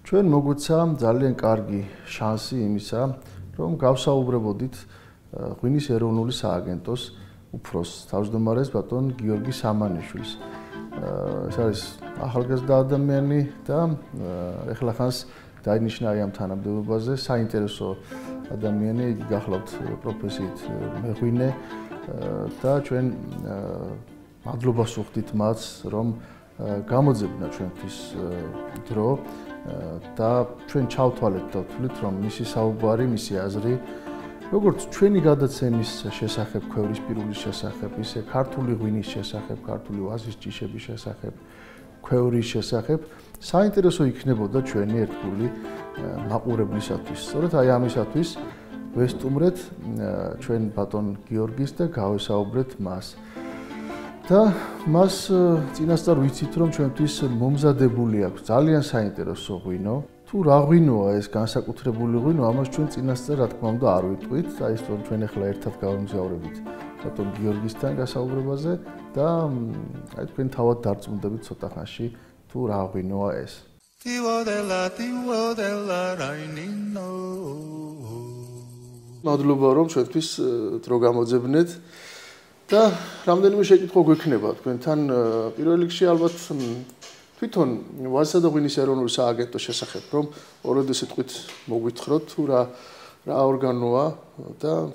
ჩვენ მოგვეცა ძალიან კარგი შანსი იმისა, რომ გავსაუბრებოდით ღვინის ეროვნული სააგენტოს უფროს თავმჯდომარეს ბატონ გიორგი სამანიშვილს. ეს არის ახალგაზრდა ადამიანი და ეხლახანს დაინიშნა აი ამ თანამდებობაზე, საინტერესო ადამიანი, იგი გახლავთ პროფესიით მეღვინე და ჩვენ მადლობას ვუხდით მას, რომ გამოძებნა ჩვენთვის დრო და ჩვენ ჩავთვალეთ და ვთვლით, რომ მისი საუბარი, მისი აზრი, როგორც ჩვენი გადაცემის შესახებ, ქვევრის პირულის შესახებ, ისე ქართული ღვინის შესახებ, ქართული ვაზის ჯიშების შესახებ, ქვევრის შესახებ, საინტერესო იქნებოდა ჩვენი ერთგული მაყურებლისათვის. სწორედ აი ამისათვის ვესტუმრეთ ჩვენ ბატონ გიორგის და გავესაუბრეთ მას. და მას წინასწარ ვიცით, რომ ჩვენთვის მომზადებული აქვს ძალიან საინტერესო ღვინო. თუ რა ღვინოა ეს განსაკუთრებული ღვინო, ამას ჩვენ წინასწარ რა თქმა უნდა არ ვიტყვით. აი ეს რომ ჩვენ ახლა ერთად გავემგზავრებით ბატონ გიორგისთან გასაუბრებაზე და აი თქვენ თავად დარწმუნდებით ცოტა ხანში თუ რა ღვინოა ეს. მადლობა რომ ჩვენთვის დრო გამოძებნეთ. და რამდენიმე შეკითხვა გვექნება თქვენთან პირველ რიგში ალბათ თვითონ ვაზისა და ღვინის ეროვნული სააგენტოს შესახებ, რომ ოროდი სიტყვით მოგვითხროთ თუ რა ორგანოა და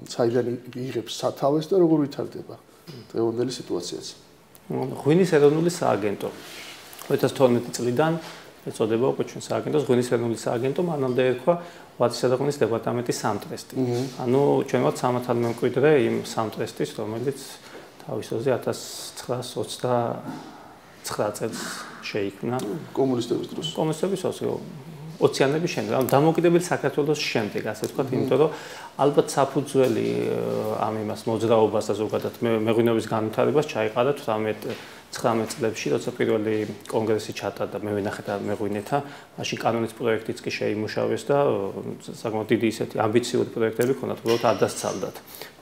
საიდან იღებს სათავეს და როგორ ვითარდება დღევანდელი სიტუაციაც. ღვინის ეროვნული სააგენტო 2012 წლიდან ეწოდება უკვე ჩვენ სააგენტოს ღვინის ეროვნული სააგენტო, მანამდე ერქვა ვაზისა და ღვინის დეპარტამენტის სამტრესტი. ანუ ჩვენ ვართ სამართალ მემკვიდრე იმ სამტრესტის, რომელიც თავისოზე 1929 წელს შეიქმნა კომუნისტების დროს. კომუნისტების დროს 20-იანების შემდეგ, ანუ დამოუკიდებელი საქართველოს შემდეგ, ასე ვთქვათ, იმიტომ რომ ალბათ საფუძველი ამ იმას მოძრაობას და ზოგადად მეღვინეობის განვითარებას ჩაიყარა 19 წლებში, როცა პირველი კონგრესი ჩატარდა, მე ვინახე და მეღვინეთა, მაშინ კანონის პროექტიც კი შეიმუშავეს და საკმაოდ დიდი ისეთი ამბიციური პროექტები ჰქონდათ, უბრალოდ არ დასცალდათ.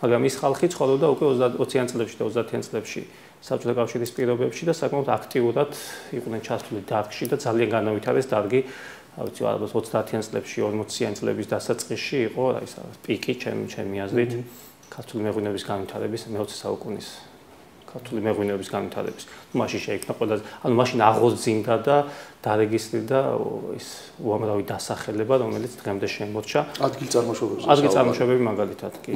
მაგრამ ის ხალხი ცხოვრობდა უკვე 20-იან წლებში და 30-იან წლებში საბჭოთა კავშირის პირობებში და საკმაოდ აქტიურად იყვნენ ჩასული დარგში და ძალიან განავითარეს დარგი, ვიცი, ალბათ 30-იან წლებში, 40-იან წლების დასაწყისში იყო ის პიკი ჩემი აზრით ქართული მეღვინეობის განვითარების მე-20 საუკუნის ქართული მეღვინეობის განვითარების. მაშინ შეიქმნა ყველაზე, ანუ მაშინ აღორძინდა და დარეგისტრირდა ის უამრავი დასახელება, რომელიც დღემდე შემორჩა. ადგილწარმოშობები მაგალითად კი.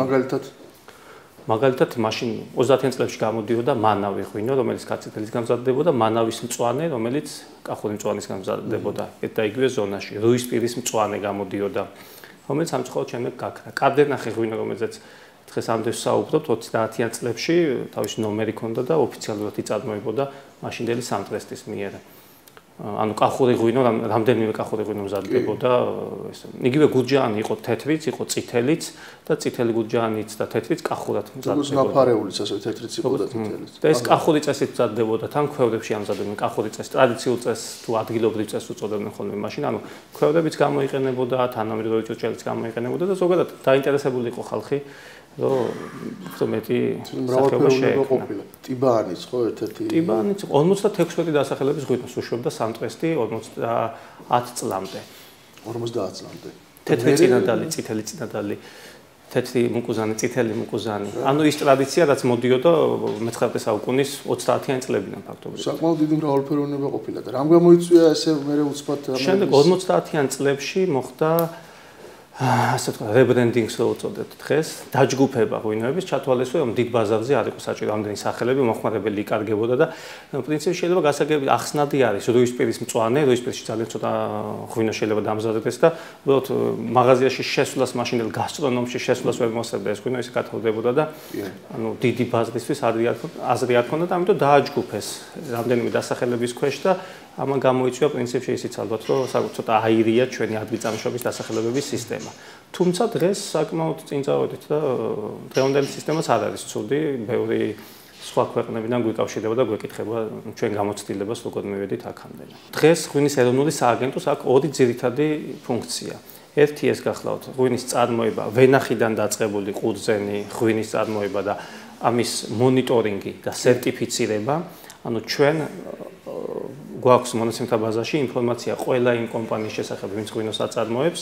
მაგალითად მაშინ 30-იან წლებში გამოდიოდა მანავი ღვინო, რომელიც კაციტელის გამზადდებოდა, მანავის მწვანე, რომელიც კახური მწვანის გამზადდებოდა. ერთ და იგივე ზონაში რუისპირის მწვანე გამოდიოდა, რომელიც სამწუხაროდ შემდეგ გაქრა. კარდენახი ღვინო, რომელზეც დღეს ამდენ საუბრობთ 30-იან წლებში თავისი ნომერი ჰქონდა და ოფიციალურად იწარმოებოდა მაშინდელი სამტრესტის მიერ. ანუ კახური ღვინო, რამდენიმე კახური ღვინო მზადდებოდა, ესე. იგივე გურჯაანი იყო თეთრიც, იყო წითელიც და წითელი გურჯაანიც და თეთრიც კახურად მზადდებოდა. როგორც ნაფარეულიც ასე თეთრიც იყო და წითელიც. და ეს კახური წესით მზადდებოდა, თან ქვევრებში ამზადებდნენ კახური წესი, ტრადიციულ წესს თუ ადგილობრივ წესს უწოდებდნენ ხოლმე მაშინ, ანუ ქვევრებიც გამოიყენებოდა, თანამედროვე ჭურჭელიც გამოიყენებოდა და ზოგადად დაინტერესებული იყო ხალხი. მეტი სახეობა ყოფილა. ტიბაანიც ხო ერთ-ერთი. ტიბაანიც 56 დასახელების ღვინოს უშვებდა სამტრესტი 50 წლამდე. 50 წლამდე. თეთრი წინადალი, წითელი წინადალი, თეთრი მუკუზანი, წითელი მუკუზანი. ანუ ის ტრადიცია, რაც მოდიოდა მე-19 საუკუნის 30-იან წლებიდან ფაქტობრივად. საკმაოდ დიდი მრავალფეროვნება ყოფილა და რამ გამოიწვია ესე მე უცბად შემდეგ 50-იან წლებში მოხდა ასე თქვა rebranding-ს რო უწოდეთ დღეს, დაჯგუფება ღვინოების ჩათვალისწინებამ დიდ ბაზარზე არ იყო საჭირო ამდენი სახელები, მოხმარებელი იკარგებოდა და პრინციპში შეიძლება გასაგები ახსნადი არის რუისპირის მწვანე, რუისპირში ძალიან ცოტა ღვინო შეიძლება დამზადდეს და უბრალოდ მაღაზიაში შესვლას მაშინდელ გასტრონომში შესვლას ვერ მოსწევდა ეს ღვინო ისე გათავდებოდა და ანუ დიდი ბაზრისთვის აზრი არ ქონდა და ამიტომ დააჯგუფეს რამდენიმე დასახელების ქვეშ და ამან გამოიწვია პრინციპში ისიც ალბათ რომ ცოტა აირია ჩვენი ადგილწამშობის დასახელებების სისტემა. თუმცა დღეს საკმაოდ წინ წავედით და დღევანდელი სისტემაც არ არის ცუდი, ბევრი სხვა ქვეყნებიდან გვიკავშირდება და გვეკითხება ჩვენ გამოცდილებას როგორ მივედით აქამდე. დღეს ღვინის ეროვნული სააგენტოს აქვს ორი ძირითადი ფუნქცია. ერთი ეს გახლავთ ღვინის წარმოება, ვენახიდან დაწყებული ყურძენი, ღვინის წარმოება და ამის მონიტორინგი და სერტიფიცირება. ანუ ჩვენ გვაქვს მონაცემთა ბაზაში ინფორმაცია ყველა იმ კომპანიის შესახებ, ვინც ღვინოს აწარმოებს,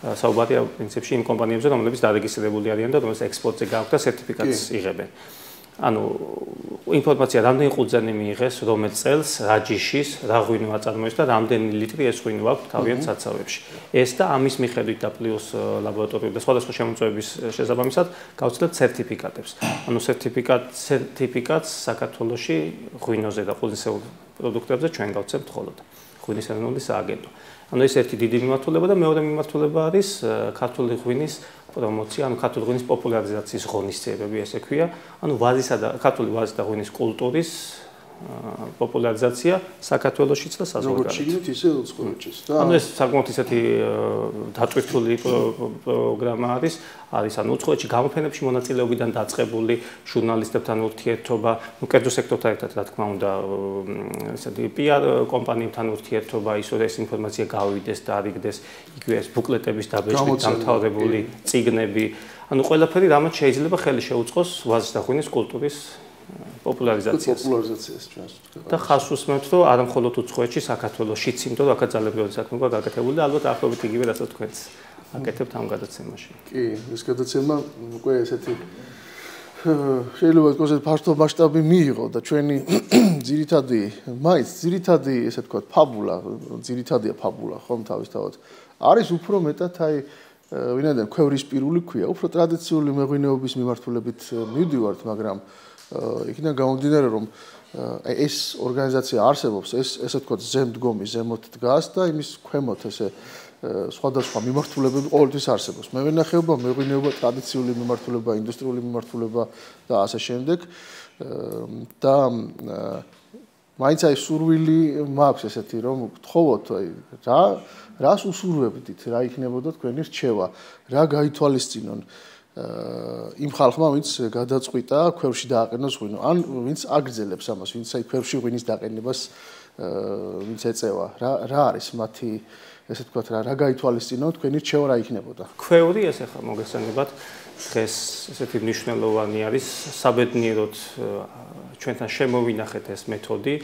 საუბარია პრინციპში იმ კომპანიებზე, რომლებიც დარეგისტრირებული არიან და რომელსაც ექსპორტზე გააქვთ და სერტიფიკატს იღებენ. ანუ ინფორმაცია რამდენი ყურძენი მიიღეს, რომელ წელს, რა ჯიშის, რა ღვინო აწარმოეს და რამდენი ლიტრი ეს ღვინო აქვს თავიანთ საცავებში. ეს და ამის მიხედვით და პლუს ლაბორატორიული და სხვადასხვა შემოწმების შესაბამისად გავცდილებთ სერტიფიკატებს. ანუ სერტიფიკატს საქართველოში ღვინოზე და ყურძნისეულ პროდუქტებზე ჩვენ გავცემთ მხოლოდ ღვინის ეროვნული სააგენტო. ანუ ეს ერთი დიდი მიმართულება და მეორე მიმართულება არის ქართული ღვინის პრომოცია, ანუ ქართული ღვინის პოპულარიზაციის ღონისძიებები, ესე ქვია, ანუ ვაზისა და ქართული ვაზის და ღვინის კულტურის პოპულარიზაცია საქართველოშიც და საზღვარგარეთ. როგორც შიგნით, ისე უცხოეთშიც და ანუ ეს საკმაოდ ისეთი დატვირთული პროგრამა არის ანუ უცხოეთში გამოფენებში მონაწილეობიდან დაწყებული ჟურნალისტებთან ურთიერთობა, ну კერძო სექტორთან ერთად რა თქმა უნდა, ესეთი PR კომპანიებთან ურთიერთობა, ის რომ ეს ინფორმაცია გავივიდეს და არიგდეს, იგივე ეს ბუკლეტების დაბეჭდით დამთავრებული წიგნები, ანუ ყველაფერი რამაც შეიძლება ხელი შეუწყოს ვაზის და ღვინის კულტურის პოპულარიზაციას ჩვენს. და ხას უსმენთ, რომ არა მხოლოდ უცხოეთში, საქართველოშიც, იმიტომ რომ აქაც ძალიან ბევრი საქმე გვაქვს გაკეთებული და ალბათ ახლობით იგივე რასაც თქვენც აკეთებთ ამ გადაცემაში. კი, ეს გადაცემა უკვე ესეთი შეიძლება ითქვას ფართო მასშტაბი მიიღო და ჩვენი ძირითადი ესე ვთქვათ ფაბულა, ძირითადია ფაბულა ხომ თავისთავად არის უფრო მეტად აი ვინაიდან ქვევრისპირული ქვია, უფრო ტრადიციული მეღვინეობის მიმართულებით მივდივართ, მაგრამ იქიდან გამომდინარე რომ ეს ორგანიზაცია არსებობს, ესე ვთქვათ ზემდგომი ზემოთ დგას და იმის ქვემოთ ესე სხვადასხვა მიმართულებები ყოველთვის არსებობს. მევენახეობა, მეღვინეობა, ტრადიციული მიმართულება, ინდუსტრიული მიმართულება და ასე შემდეგ. და მაინც აი სურვილი მაქვს ესეთი რომ გთხოვოთ აი რას უსურვებდით, რა იქნებოდა თქვენი რჩევა, რა გაითვალისწინონ იმ ხალხმა, ვინც გადაწყვიტა ქვევრში დააყენოს ღვინო, ან ვინც აგრძელებს ამას, ვინც აი ქვევრში ღვინის დაყენებას ვინც ეწევა, რა არის მათი ესე ვთქვათ რა გაითვალისწინონ თქვენი რჩევა რა იქნებოდა. ქვევრი ეს ახლა მოგესალმებათ დღეს ესეთი მნიშვნელოვანი არის საბედნიეროდ ჩვენთან შემოვინახეთ ეს მეთოდი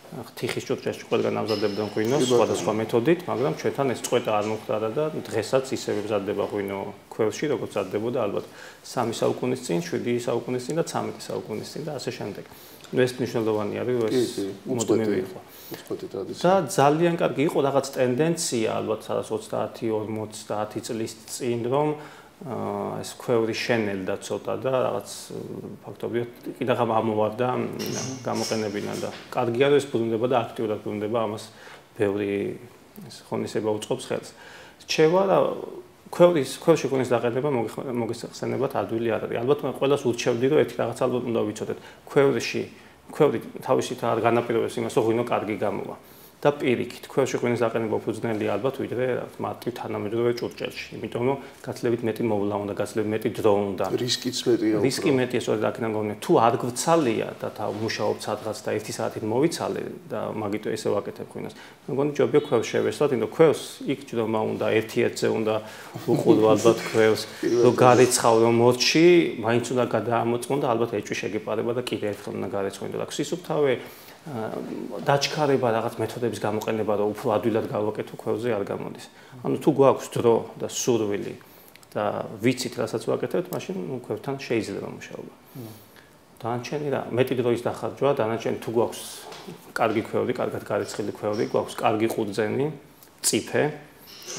თიხის ჭურჭელში ყველგან ამზადებდნენ ღვინოს სხვადასხვა მეთოდით, მაგრამ ჩვენთან ეს წყვეტა არ მომხდარა და დღესაც ისევე მზადდება ღვინო ქვევრში, როგორც მზადდებოდა ალბათ 3 საუკუნის წინ, 7 საუკუნის წინ და 13 საუკუნის წინ და ასე შემდეგ. ну ეს მნიშვნელოვანი არის, რომ ეს მოდომები იყო. და ძალიან კარგი იყო რაღაც ტენდენცია ალბათ 30-40 წლის წინ რომ ეს ქვევრი შენელდა ცოტა და რაღაც ფაქტობრივად კიდევ ამოვარდა გამოყენებიდან და კარგია რომ ეს ბრუნდება და აქტიურად ბრუნდება ამას ბევრი ხონისება უწყობს ხელს. რჩევა და ქვევრში ღვინის დაყენება მოგეხსენებათ ადვილი არ არის. ალბათ ყველას ურჩევდი რომ ერთი რაღაც ალბათ უნდა ვიცოდეთ. ქვევრი თავისით არ განაპირობებს იმას რომ ღვინო კარგი გამოვა. და პირიქით, ქვევრში ღვინის დაყენება უფუძნელია ალბათ ვიდრე მარტივ თანამედროვე ჭურჭელში. იმიტომ რომ გაცილებით მეტი მოვლა უნდა, გაცილებით მეტი დრო უნდა. რისკიც მეტია. რისკი მეტია, სწორედ აქედან გამომდინარე. თუ არ გვცალია და მუშაობ სადღაც და 1 საათით მოვიცალე და მაგიტო ესე ვაკეთებ ღვინოს. მეგონი ჯობია ქვევრს შევესვათ, იმიტომ ქვევრს იქ ჯდომა უნდა, ერთ-ერთზე უნდა უყუდო ალბათ ქვევრს, რომ გარეცხავ რომ მორჩი, მაინც უნდა გადაამოწმონ და ალბათ ეჭვი შეგეპარება და კიდე ერთხელ უნდა გარეცხონ და ქსისუფთავე დაჩქარება რაღაც მეთოდების გამოყენება რომ უფრო ადვილად გავაკეთო ქვევრზე არ გამოდის. ანუ თუ გვაქვს დრო და სურვილი და ვიცით რასაც ვაკეთებთ, მაშინ ქვევრთან შეიძლება მუშაობა. დანარჩენი რა, მეტი დროის დახარჯვა, დანარჩენი თუ გვაქვს კარგი ქვევრი, კარგად გარეცხილი ქვევრი, გვაქვს კარგი ყურძენი, წიფე,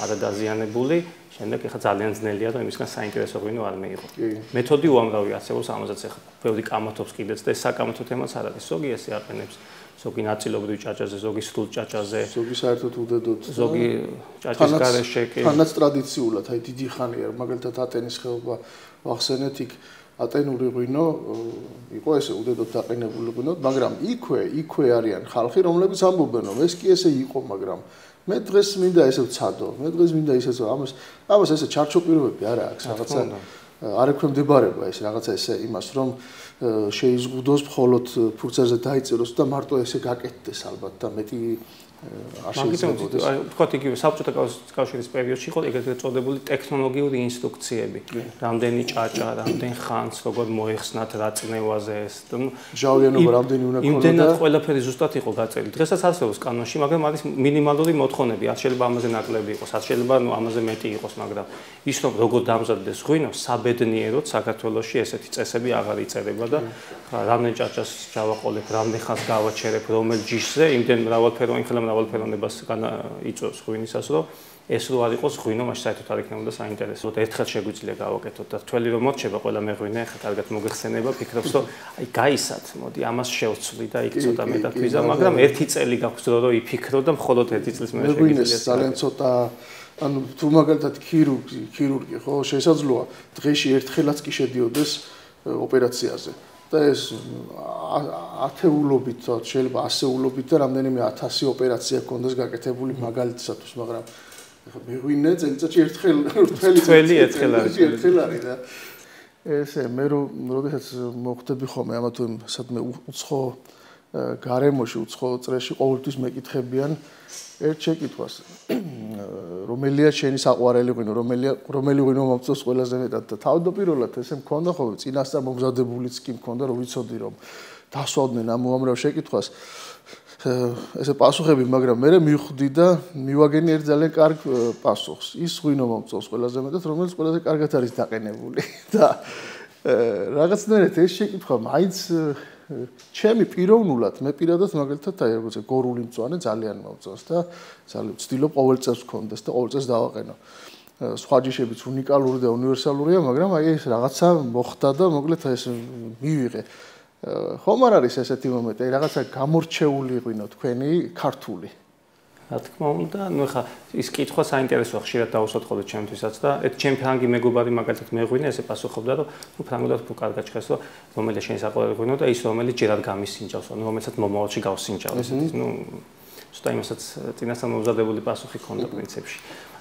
არადაზიანებული, შემდეგ ეხლა ძალიან ძნელია რომ იმისგან საინტერესო ღვინო არ მეიღო. მეთოდი უამრავი არსებობს, ამაზეც ეხლა ბევრი კამათობს კიდეც და ეს საკამათო თემაც არ არის. ზოგი ესე აყენებს, ზოგი ნაწილობრივ ჭაჭაზე, ზოგი სრულ ჭაჭაზე, ზოგი საერთოდ უდედოთ, ზოგი ჭაჭის გარეშე კი. თანაც ტრადიციულად, აი დიდი ხანია, მაგალითად ატენის ხეობა ვახსენეთ იქ ატენური ღვინო იყო ესე უდედოთ დაყენებული ღვინო, მაგრამ იქვე არიან ხალხი, რომლებიც ამბობენ, რომ ეს კი ესე იყო, მაგრამ მე დღეს მინდა ესე ვცადო, მე დღეს მინდა ისე ამას ესე ჩარჩოპირებები არა აქვს, რაღაცა არ ექვემდებარება ეს რაღაცა ესე იმას, რომ შეიზღუდოს მხოლოდ ფურცელზე დაიწეროს და მარტო ესე გაკეთდეს ალბათ და მეტი არ შეიძლება. ვთქვათ იგივე საბჭოთა კავშირის პერიოდში იყო ეგრეთ წოდებული ტექნოლოგიური ინსტრუქციები. რამდენი ჭაჭა, რამდენ ხანს, როგორ მოეხსნათ რა წნევაზე ეს. ჟავიანობა რამდენი უნდა ქონოდა. იმდენად ყველაფერი ზუსტად იყო გაწერილი. დღესაც არსებობს კანონში, მაგრამ არის მინიმალური მოთხოვნები. არ შეიძლება ამაზე ნაკლები იყოს, არ შეიძლება ამაზე მეტი იყოს, მაგრამ ის რომ როგორ დამზადდეს ღვინო, საბედნიეროდ საქართველოში ესეთი წესები აღარ იწერება და რამდენ ჭაჭას ჯავაყოლებ, რამდენ ხანს გავაჩერებ, რომელ ჯიშზე, იმდენ მრავალფეროვნებას იწვევს ღვინისას, რომ ეს რო არ იყოს ღვინო, მაშინ საერთოდ არ იქნებოდა საინტერესო. ერთხელ შეგვიძლია გავაკეთოთ და თველი რომ მორჩება ყველა მეღვინე, ხა კარგად მოგეხსენება, ფიქრობს, რომ აი გაისად, მოდი ამას შევცვლი და იქ ცოტა მეტად ვიზა, მაგრამ ერთი წელი გაქვს რომ იფიქრო და მხოლოდ ერთი წლის მერე შეგვიძლია ძალიან ცოტა ანუ თუ მაგალითად ქირურგი ხო შესაძლოა დღეში ერთხელაც კი შედიოდეს ოპერაციაზე და ეს ათეულობით შეიძლება ასეულობით და რამდენიმე 1000 ოპერაცია ქონდეს გაკეთებული მაგალითისათვის, მაგრამ ეხლა მეღვინე წელიწადში ერთხელ არის და ესე მე როდესაც მოხდები ხოლმე ამა თუ იმ სადმე უცხო გარემოში, უცხო წრეში ყოველთვის მეკითხებიან ერთ შეკითხვას რომელია შენი საყვარელი ღვინო, რომელი ღვინო მომწონს ყველაზე მეტად და თავდაპირველად ესე მქონდა ხოლმე წინასწარ მომზადებულიც კი მქონდა რომ ვიცოდი რომ დასვავდნენ ამ უამრავ შეკითხვას ესე პასუხები, მაგრამ მე მივხვდი და მივაგენი ერთ ძალიან კარგ პასუხს. ის ღვინო მომწონს ყველაზე მეტად, რომელიც ყველაზე კარგად არის დაყენებული და რაღაცნაირად ეს შეკითხვა მაინც ჩემი პიროვნულად მე პირადად მაგალითად აი როგორც გორული მწვანე ძალიან მომწონს და ძალიან ვცდილობ ყოველ წელს ვქონდეს და ყოველ წელს დავაყენო. სხვა ჯიშებიც უნიკალური და უნივერსალურია, მაგრამ აი ეს რაღაცა მოხდა და მოკლედ ეს მივიღე. ხომ არ არის ესეთი მომენტი, აი რაღაცა გამორჩეული ღვინო თქვენი ქართული. რა თქმა უნდა, ნუ ხა ის კითხვა საინტერესოა, ხშირად დავუსვათ ხოლმე ჩემთვისაც და ეს ჩემ ფრანგი მეგობარი მაგალითად მეღვინე ესე პასუხობდა, რომ ნუ ფრანგულად თუ კარგად ჭხეს, რომ რომელია შენი საყვარელი ღვინო და ის რომელიც ჯერად გამისინჯავს, ანუ რომელსაც მომავალში გავსინჯავ, ესეთი ნუ ცოტა იმასაც წინასწარ მომზადებული პასუხი ქონდა პრინციპში.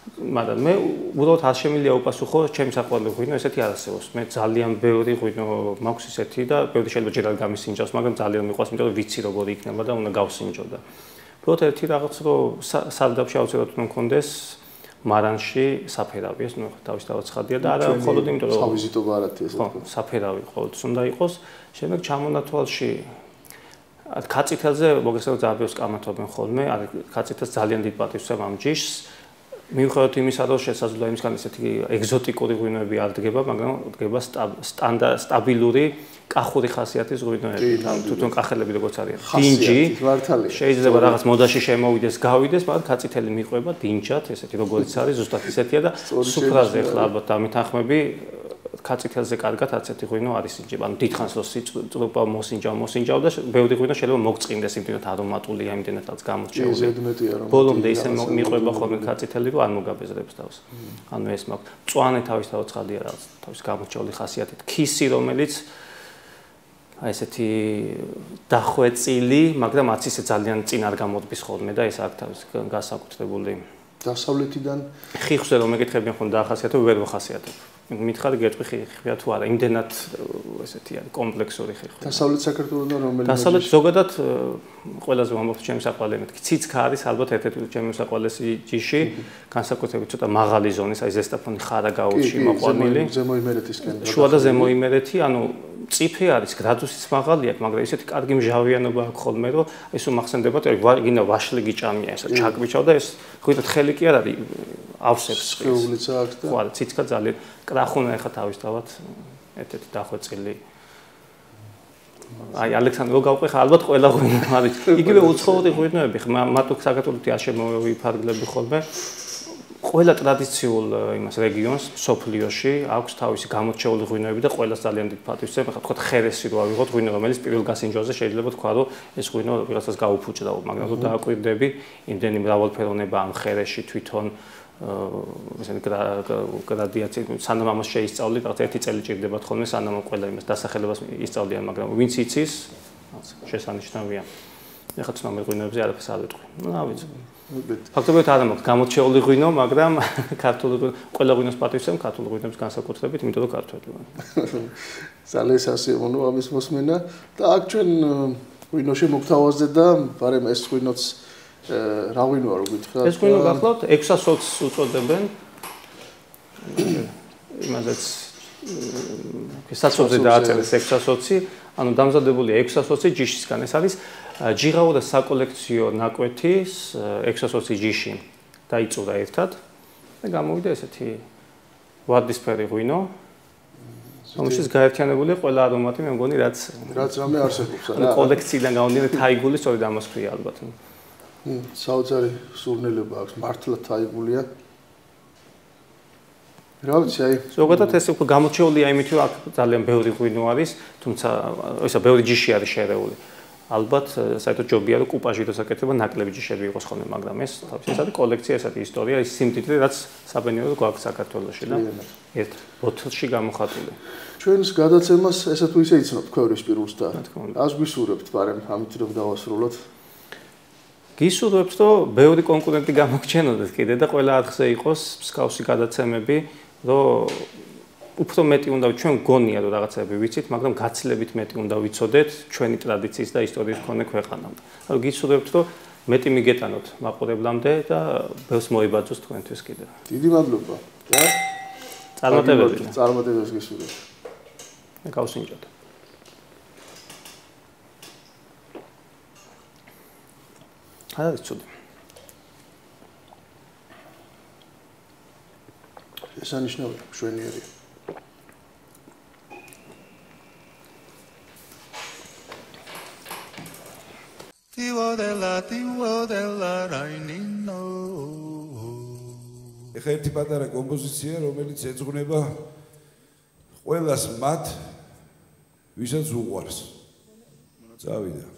მაგრამ მე უბრალოდ არ შემიძლია უპასუხო ჩემი საყვარელი ღვინო ესეთი არ არსებობს. მე ძალიან ბევრი ღვინო მაქვს ისეთი და ბევრი შეიძლება ჯერად გამისინჯავს, მაგრამ ძალიან მიყვარს, იმიტომ რომ ვიცი როგორი იქნება და უნდა გავსინჯო და უბრალოდ ერთი რაღაც რომ სარდაფში აუცილებლად უნდა მქონდეს მარანში საფერავი, ეს ნუ თავისთავად ცხადია და არა მხოლოდ იმიტომ რომ სავიზიტო ბარათი ესე ხო, საფერავი ყოველთვის უნდა იყოს. შემდეგ ჩამონათვალში ქაცითელზე მოგესალმებით ძალიან ბევრს კამათობენ ხოლმე, არის ქაცითელს ძალიან დიდ პატივს ამ ჯიშს. მიუხედავად იმისა, რომ შესაძლოა იმისგან ესეთი ეგზოტიკური ღვინოები არ დგება, მაგრამ დგება სტაბილური კახური ხასიათის ღვინოები. თვითონ კახელები როგორც არიან. დინჯი შეიძლება რაღაც მოდაში შემოვიდეს, გავიდეს, მაგრამ ქაცითელი მიყვება დინჯად, ესეთი როგორიც არის, ზუსტად ისეთია და სუფრაზე ახლა ალბათ დამეთანხმები ქაცითელზე კარგად ასეთი ღვინო არის ინჯება. ანუ დიდხანს რო წრუპა მოსინჯავ და ბევრი ღვინო შეიძლება მოგწყინდეს, იმდენად არომატულია, იმდენად რაც გამორჩეული. ბოლომდე ისე მიყვება ხოლმე ქაცითელი, რომ არ მოგაბეზრებს თავს. ანუ ეს მაქვს. მწვანე თავისთავად ცხადია რაღაც თავის გამორჩეული ხასიათით. ქისი, რომელიც აი ესეთი დახვეწილი, მაგრამ არც ისე ძალიან წინ არ გამოდის ხოლმე და ეს აქ თავის გასაკუთრებული დასავლეთიდან ხიხზე რომ მეკითხებიან ხოლმე დაახასიათო, ვერ ვახასიათებ. მითხარი გეტყვი ხიხია თუ არა, იმდენად ესეთი არის კომპლექსური ხიხი. დასავლეთ საქართველოსთან რომელი დასავლეთ ზოგადად ყველაზე მომავალ ჩემს საყვარელი მეთქი. ციცქა არის ალბათ ერთ-ერთი ჩემს საყვარელი ჯიში, განსაკუთრებით ცოტა მაღალი ზონის, აი ზესტაფონი ხარაგაულში მოყვანილი. ზემოიმერეთისკენ. შუა და ზემოიმერეთი, ანუ წიფე არის, გრადუსიც მაღალი აქვს, მაგრამ ისეთი კარგი მჟავიანობა აქვს ხოლმე, რომ ისო მახსენდებათ, გინდა ვაშლი გიჭამია, ესა ჩაკვიჩავ და ეს ღვინო ხელი კი არ არის, ავსებს. სხეულიც აქვს და ხო, ციცქა ძალიან კრახუნა ეხა თავისთავად ერთ-ერთი დახვეწილი. აი ალექსანდრე რო გავყვე ხა ალბათ ყველა ღვინო არის. იგივე უცხოური ღვინოები ხა მარტო საქართველოსი არ შემოვიფარგლები ხოლმე. ყველა ტრადიციულ იმას რეგიონს სოფლიოში აქვს თავისი გამორჩეული ღვინოები და ყველას ძალიან დიდ ფათვისცემ. ახლა თქვა ხერესი რო ავიღოთ ღვინო, რომელიც პირველ გასინჯვაზე შეიძლება თქვა, რომ ეს ღვინო ვიღაცას გაუფუჭდაო, მაგრამ რო დააკვირდები, იმდენი მრავალფეროვნება ამ ხერეში თვითონ ესენი გრადიაცია, სანამ ამას შეისწავლით, რაღაც ერთი წელი ჭირდება ხოლმე, სანამ ყველა იმას დასახელებას ისწავლიან, მაგრამ ვინც იცის, შესანიშნავია. ეხლა ცნობილ ღვინოებზე არაფერს არ ვიტყვი. რა ვიცი. ფაქტობრივად არ მაქვს გამორჩეული ღვინო, მაგრამ ქართული ყველა ღვინოს პატივისცემ ქართული ღვინოების განსაკუთრებით, იმიტომ რომ ქართველი ვარ. ძალიან სასიამოვნო ამის მოსმენა და აქ ჩვენ ღვინოში მოგთავაზეთ და ბარემ ეს ღვინოც რა ღვინოა რო გითხრათ? ეს ღვინო გახლავთ 620-ს უწოდებენ. იმაზეც საცოცხლე დააწერეს 620, ანუ დამზადებულია 620 ჯიშისგან. ეს არის ჯიღაო და საკოლექციო ნაკვეთის 620 ჯიში დაიწურა ერთად და გამოვიდა ესეთი ვარდისფერი ღვინო, რომელშიც გაერთიანებულია ყველა არომატი, მე მგონი, რაც რამე არსებობს რა. კოლექციიდან გამომდინარე თაიგული სწორედ ამას ქვია ალბათ. საოცარი სურნელება აქვს, მართლა თაიგულია. რა ვიცი, აი, ზოგადად ეს უკვე გამორჩეულია იმით, რომ აქ ძალიან ბევრი ღვინო არის, თუმცა ისა ბევრი ჯიში არის შერეული. ალბათ საერთოდ ჯობია რომ კუპაჟი როსაკეთება ნაკლები ჯიშები იყოს ხოლმე, მაგრამ ეს არის კოლექცია, ესეთი ისტორია, ის სიმდიდრე, რაც საბედნიეროდ გვაქვს საქართველოში და ერთ ბოთლში გამოხატული. ჩვენს გადაცემას ესე თუ ისე იცნობთ ქვევრის პირულს და ას გვისურვებთ, ბარემ ამით რომ დავასრულოთ. გისურვებთ, რომ ბევრი კონკურენტი გამოგჩენოდეთ კიდე და ყველა არხზე იყოს მსგავსი გადაცემები, რომ უფრო მეტი უნდა ჩვენ გონია რომ რაღაცები ვიცით, მაგრამ გაცილებით მეტი უნდა ვიცოდეთ ჩვენი ტრადიციის და ისტორიის მქონე ქვეყანამდე. ანუ გისურვებთ, რომ მეტი მიგეტანოთ მაყურებლამდე და ბევრს მოიბაძოს თქვენთვის კიდე. დიდი მადლობა. და წარმატებებს გისურვებთ. გავსინჯოთ. არის ცუდი. შესანიშნავია, მშვენიერია. ეხა ერთი პატარა კომპოზიცია, რომელიც ეძღვნება ყველას მათ, ვისაც უყვარს. წავიდა.